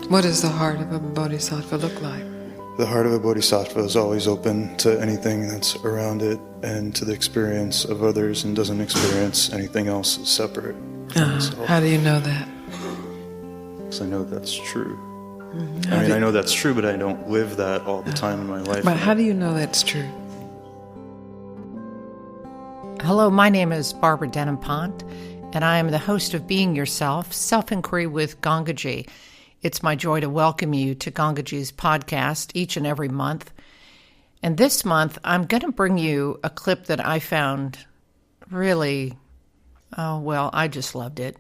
What does the heart of a bodhisattva look like? The heart of a bodhisattva is always open to anything that's around it and to the experience of others, and doesn't experience anything else separate from itself. How do you know that? Because I know that's true. I know that's true, but I don't live that all the time in my life. But how do you know that's true? Hello, my name is Barbara Denham-Pont, and I am the host of Being Yourself, Self-Inquiry with Gangaji. It's my joy to welcome you to Gangaji's podcast each and every month. And this month, I'm going to bring you a clip that I found really, I just loved it.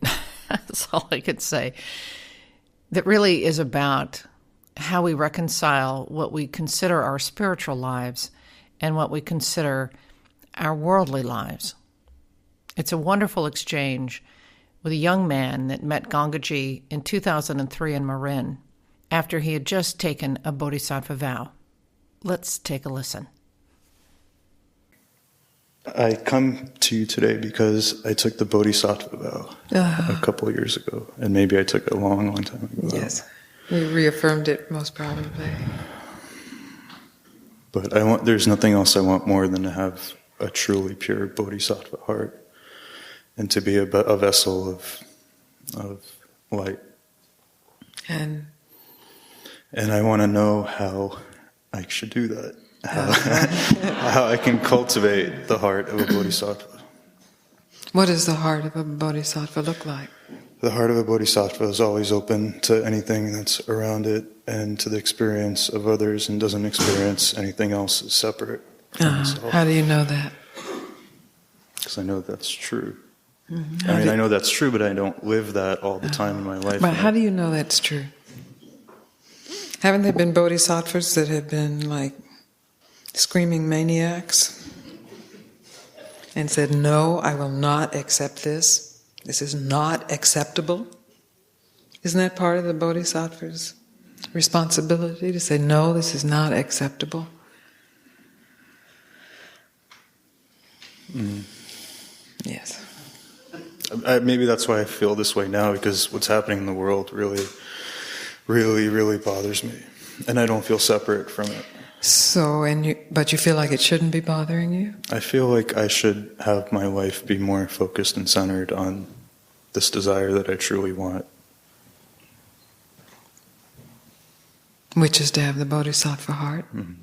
That's all I could say. That really is about how we reconcile what we consider our spiritual lives and what we consider our worldly lives. It's a wonderful exchange with a young man that met Gangaji in 2003 in Marin after he had just taken a Bodhisattva vow. Let's take a listen. I come to you today because I took the Bodhisattva vow a couple of years ago, and maybe I took it a long, long time ago. Yes, we reaffirmed it most probably. But there's nothing else I want more than to have a truly pure Bodhisattva heart, and to be a vessel of light. And I want to know how I should do that. How I can cultivate the heart of a Bodhisattva. What does the heart of a Bodhisattva look like? The heart of a Bodhisattva is always open to anything that's around it and to the experience of others, and doesn't experience anything else separate from itself. How do you know that? Because I know that's true. I know that's true, but I don't live that all the time in my life. But how do you know that's true? Haven't there been bodhisattvas that have been like screaming maniacs and said, no, I will not accept this. This is not acceptable. Isn't that part of the bodhisattva's responsibility to say, no, this is not acceptable? Yes. Maybe that's why I feel this way now, because what's happening in the world really, really, really bothers me, and I don't feel separate from it. So, but you feel like it shouldn't be bothering you? I feel like I should have my life be more focused and centered on this desire that I truly want. Which is to have the Bodhisattva heart? Mm-hmm.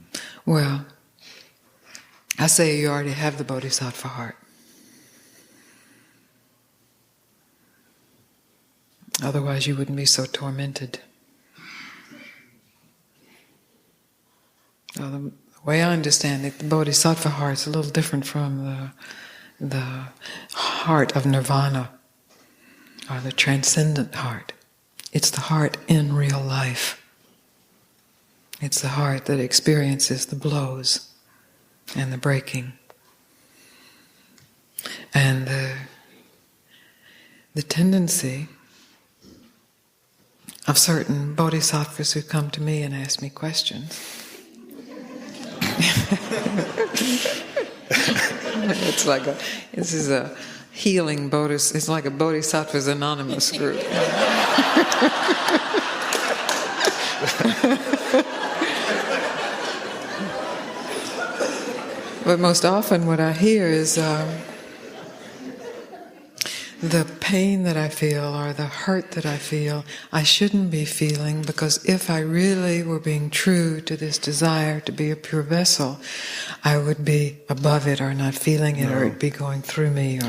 Well, I say you already have the Bodhisattva heart. Otherwise you wouldn't be so tormented. Well, the way I understand it, the Bodhisattva heart is a little different from the heart of nirvana, or the transcendent heart. It's the heart in real life. It's the heart that experiences the blows and the breaking. And the tendency of certain bodhisattvas who come to me and ask me questions. This is a healing bodhisattva. It's like a Bodhisattvas Anonymous group. But most often what I hear is the pain that I feel, or the hurt that I feel, I shouldn't be feeling, because if I really were being true to this desire to be a pure vessel, I would be above it, or not feeling it, or it'd be going through me.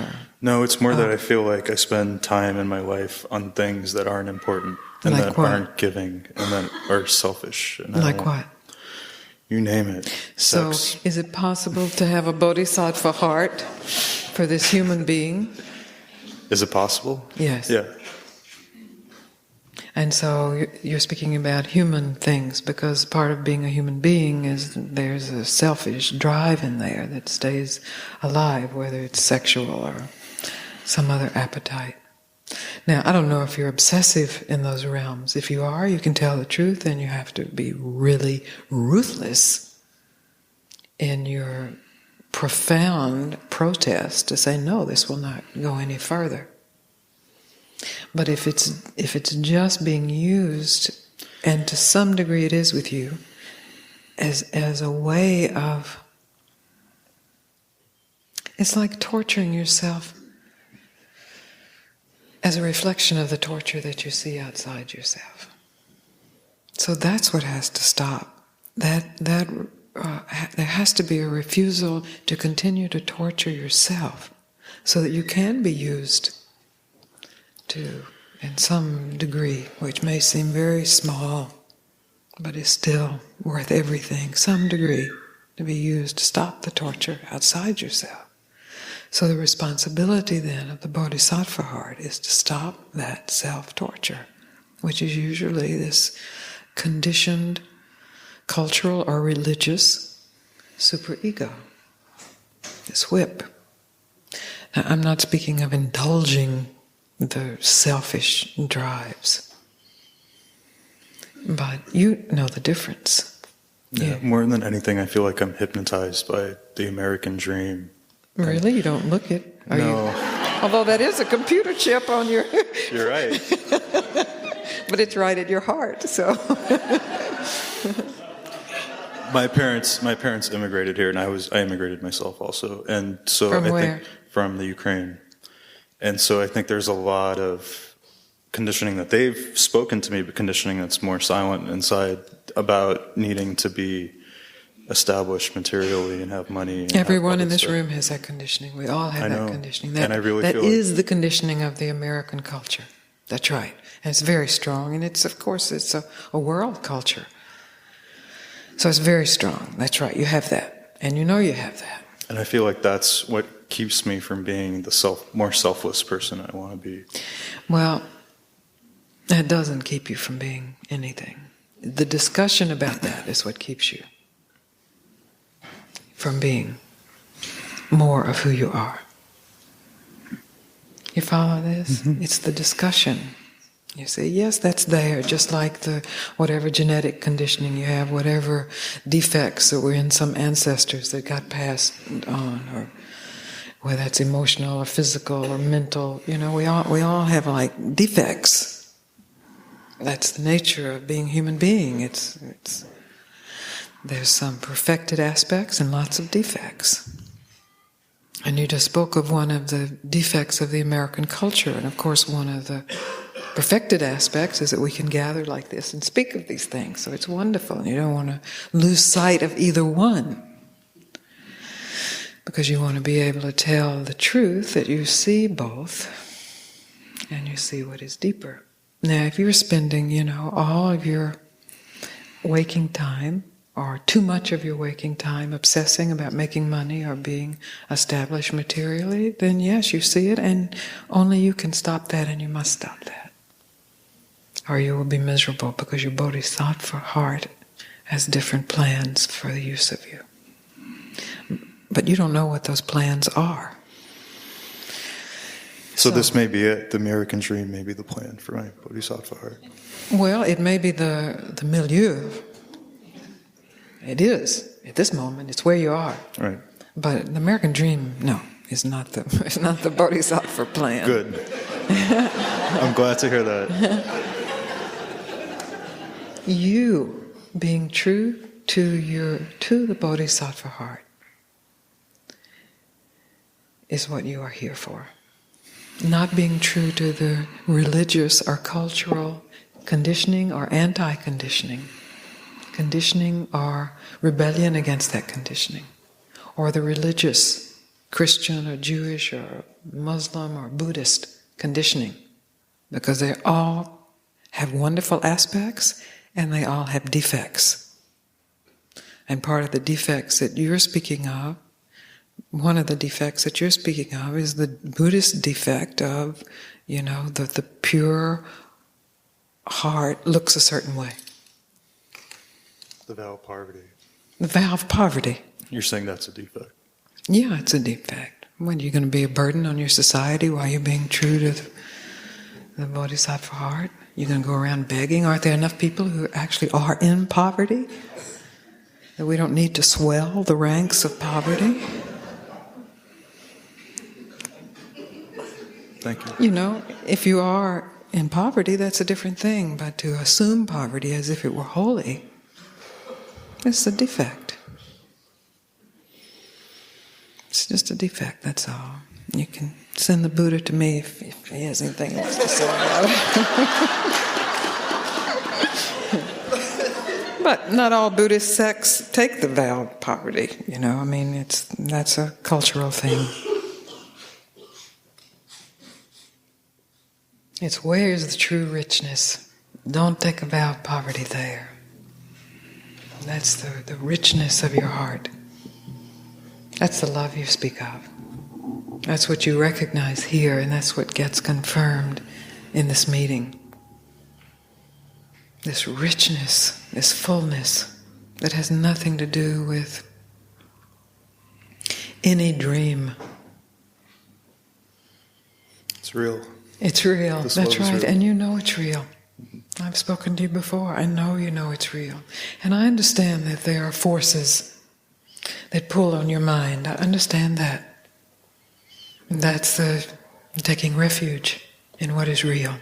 No, it's more that I feel like I spend time in my life on things that aren't important, and like that what? Aren't giving, and that are selfish. And like what? You name it. So, Sex. Is it possible to have a bodhisattva heart for this human being? Is it possible? Yes. Yeah. And so you're speaking about human things, because part of being a human being is there's a selfish drive in there that stays alive, whether it's sexual or some other appetite. Now, I don't know if you're obsessive in those realms. If you are, you can tell the truth, and you have to be really ruthless in your profound protest to say, no, this will not go any further. But if it's just being used And to some degree it is with you, as a way of, it's like torturing yourself as a reflection of the torture that you see outside yourself. So that's what has to stop. There has to be a refusal to continue to torture yourself so that you can be used to, in some degree, which may seem very small, but is still worth everything, some degree, to be used to stop the torture outside yourself. So the responsibility then of the Bodhisattva heart is to stop that self-torture, which is usually this conditioned, cultural or religious superego, this whip. Now, I'm not speaking of indulging the selfish drives, but you know the difference. Yeah, more than anything, I feel like I'm hypnotized by the American dream. Really? You don't look it? Are no. You? Although that is a computer chip on your... You're right. But it's right at your heart, so... My parents immigrated here, and I immigrated myself also. And so From I where? think from the Ukraine. And so I think there's a lot of conditioning that they've spoken to me, but conditioning that's more silent inside about needing to be established materially and have money. And everyone in this room has that conditioning. We all have that conditioning. That, and I really that feel is the conditioning of the American culture. That's right. And it's very strong. And it's, of course, it's a world culture. So it's very strong. That's right. You have that. And you know you have that. And I feel like that's what keeps me from being the more selfless person I want to be. Well, that doesn't keep you from being anything. The discussion about that is what keeps you from being more of who you are. You follow this? Mm-hmm. It's the discussion. You say, yes, that's there, just like whatever genetic conditioning you have, whatever defects that were in some ancestors that got passed on, or whether that's emotional or physical or mental. You know, we all have like defects. That's the nature of being a human being. There's some perfected aspects and lots of defects. And you just spoke of one of the defects of the American culture. And of course, one of the perfected aspects is that we can gather like this and speak of these things. So it's wonderful. And you don't want to lose sight of either one, because you want to be able to tell the truth that you see both and you see what is deeper. Now, if you're spending, all of your waking time, or too much of your waking time, obsessing about making money or being established materially, then yes, you see it, and only you can stop that, and you must stop that. Or you will be miserable, because your Bodhisattva heart has different plans for the use of you. But you don't know what those plans are. So this may be it. The American dream may be the plan for my Bodhisattva heart. Well, it may be the milieu. It is. At this moment, it's where you are. Right. But the American dream, no, it's not the Bodhisattva plan. Good. I'm glad to hear that. You being true to the Bodhisattva heart is what you are here for. Not being true to the religious or cultural conditioning or anti-conditioning. Conditioning or rebellion against that conditioning. Or the religious, Christian or Jewish or Muslim or Buddhist conditioning. Because they all have wonderful aspects and they all have defects. And part of the defects that you're speaking of, one of the defects that you're speaking of is the Buddhist defect of, the pure heart looks a certain way. The vow of poverty. The vow of poverty. You're saying that's a defect? Yeah, it's a defect. When you're going to be a burden on your society while you're being true to the Bodhisattva heart, you're going to go around begging. Aren't there enough people who actually are in poverty? That we don't need to swell the ranks of poverty? Thank you. If you are in poverty, that's a different thing. But to assume poverty as if it were holy, it's a defect. It's just a defect, that's all. You can send the Buddha to me if he has anything else to say about it. But not all Buddhist sects take the vow of poverty, I mean, that's a cultural thing. It's where's the true richness? Don't take a vow of poverty there. That's the richness of your heart. That's the love you speak of. That's what you recognize here, and that's what gets confirmed in this meeting. This richness, this fullness that has nothing to do with any dream. It's real. It's real, This that's right, real. and you know it's real. I've spoken to you before, I know you know it's real. And I understand that there are forces that pull on your mind, I understand that. And that's the taking refuge in what is real.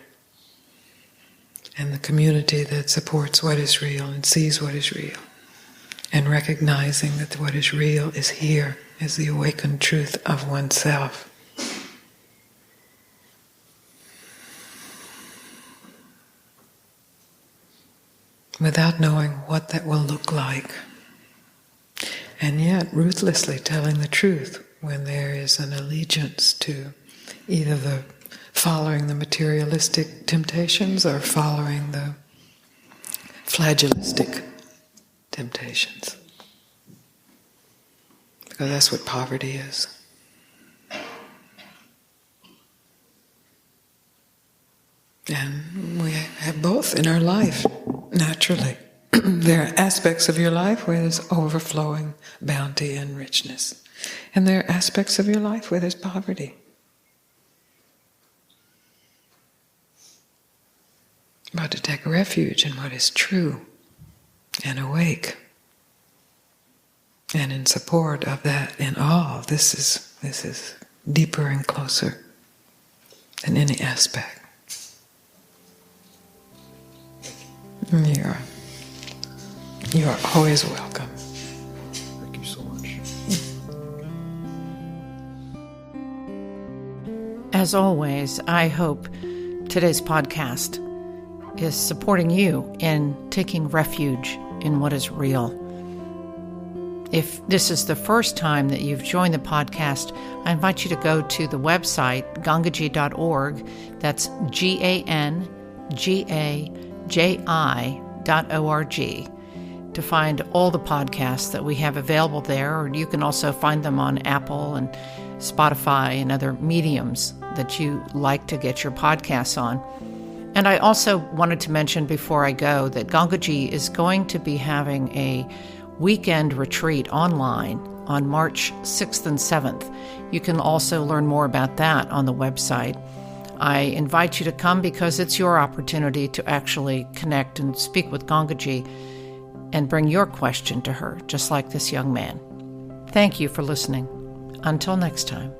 And the community that supports what is real and sees what is real. And recognizing that what is real is here, is the awakened truth of oneself. Without knowing what that will look like. And yet ruthlessly telling the truth when there is an allegiance to either the following the materialistic temptations or following the flagellistic temptations. Because that's what poverty is. And we have both in our life, naturally. There are aspects of your life where there's overflowing bounty and richness. And there are aspects of your life where there's poverty. But to take refuge in what is true and awake, and in support of that, in all, this is deeper and closer than any aspect. You are always welcome. Thank you so much. As always, I hope today's podcast is supporting you in taking refuge in what is real. If this is the first time that you've joined the podcast, I invite you to go to the website, gangaji.org. That's GANGAJI.org, to find all the podcasts that we have available there, or you can also find them on Apple and Spotify and other mediums that you like to get your podcasts on. And I also wanted to mention before I go that Gangaji is going to be having a weekend retreat online on March 6th and 7th. You can also learn more about that on the website. I invite you to come because it's your opportunity to actually connect and speak with Gangaji and bring your question to her, just like this young man. Thank you for listening. Until next time.